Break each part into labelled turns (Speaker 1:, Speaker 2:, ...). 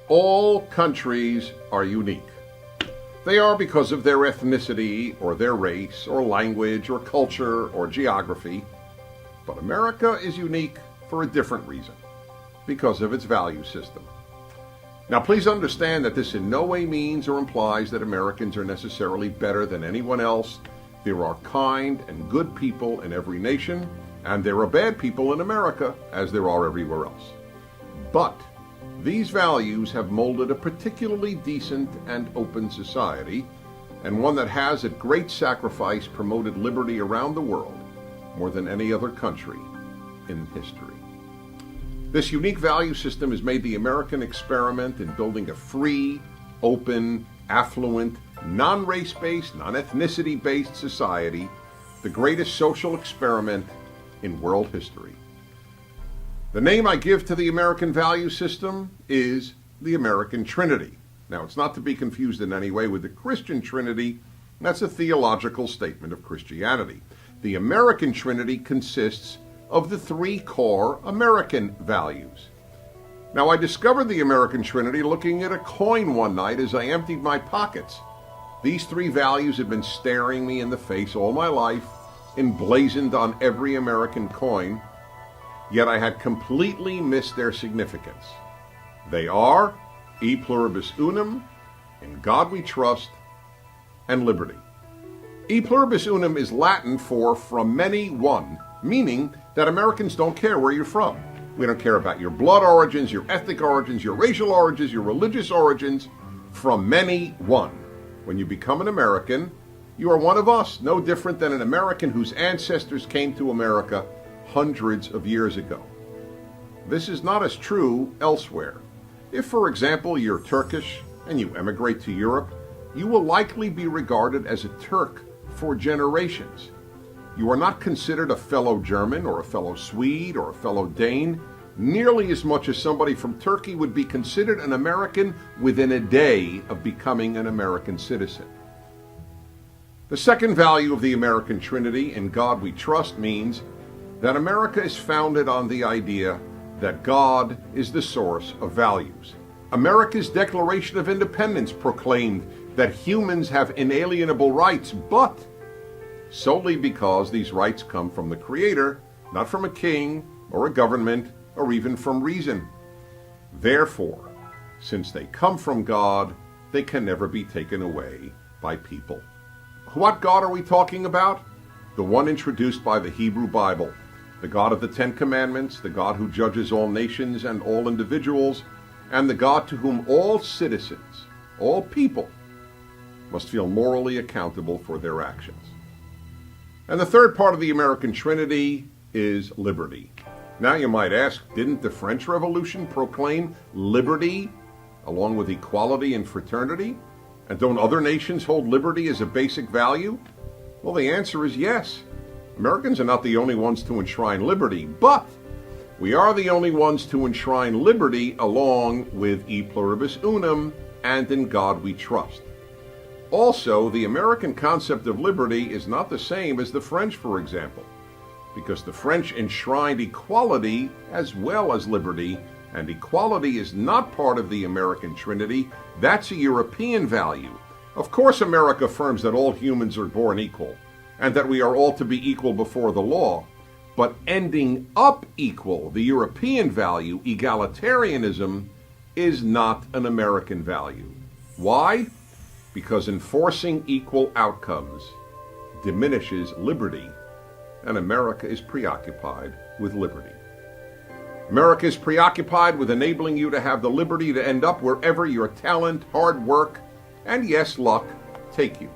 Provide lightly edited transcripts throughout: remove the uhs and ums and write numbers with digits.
Speaker 1: All countries are unique. They are because of their ethnicity or their race or language or culture or geography. But America is unique for a different reason, because of its value system. Now, please understand that this in no way means or implies that Americans are necessarily better than anyone else. There are kind and good people in every nation, and there are bad people in America, as there are everywhere else. But these values have molded a particularly decent and open society, and one that has at great sacrifice promoted liberty around the world more than any other country in history. This unique value system has made the American experiment in building a free, open, affluent, non-race-based, non-ethnicity-based society the greatest social experiment in world history. The name I give to the American value system is the American Trinity. Now, it's not to be confused in any way with the Christian Trinity. That's a theological statement of Christianity. The American Trinity consists of the three core American values. Now, I discovered the American Trinity looking at a coin one night as I emptied my pockets. These three values have been staring me in the face all my life, emblazoned on every American coin, yet I had completely missed their significance. They are E pluribus unum, in God we trust, and liberty. E pluribus unum is Latin for from many one, meaning that Americans don't care where you're from. We don't care about your blood origins, your ethnic origins, your racial origins, your religious origins. From many one. When you become an American, you are one of us, no different than an American whose ancestors came to America hundreds of years ago. This is not as true elsewhere. If, for example, you're Turkish and you emigrate to Europe, you will likely be regarded as a Turk for generations. You are not considered a fellow German or a fellow Swede or a fellow Dane nearly as much as somebody from Turkey would be considered an American within a day of becoming an American citizen. The second value of the American Trinity, in God we trust, means that America is founded on the idea that God is the source of values. America's Declaration of Independence proclaimed that humans have inalienable rights, but solely because these rights come from the Creator, not from a king or a government or even from reason. Therefore, since they come from God, they can never be taken away by people. What God are we talking about? The one introduced by the Hebrew Bible. The God of the Ten Commandments, the God who judges all nations and all individuals, and the God to whom all citizens, all people, must feel morally accountable for their actions. And the third part of the American Trinity is liberty. Now you might ask, didn't the French Revolution proclaim liberty along with equality and fraternity? And don't other nations hold liberty as a basic value? Well, the answer is yes. Americans are not the only ones to enshrine liberty, but we are the only ones to enshrine liberty along with E pluribus unum and in God we trust. Also, the American concept of liberty is not the same as the French, for example, because the French enshrined equality as well as liberty, and equality is not part of the American Trinity. That's a European value. Of course, America affirms that all humans are born equal, and that we are all to be equal before the law. But ending up equal, the European value, egalitarianism, is not an American value. Why? Because enforcing equal outcomes diminishes liberty, and America is preoccupied with liberty. America is preoccupied with enabling you to have the liberty to end up wherever your talent, hard work, and yes, luck take you.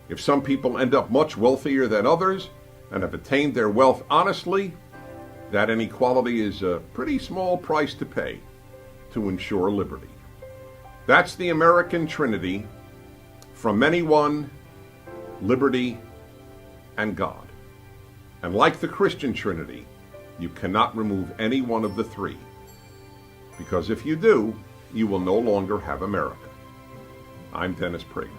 Speaker 1: If some people end up much wealthier than others and have attained their wealth honestly, that inequality is a pretty small price to pay to ensure liberty. That's the American Trinity, from many one, liberty, and God. And like the Christian Trinity, you cannot remove any one of the three, because if you do, you will no longer have America. I'm Dennis Prager.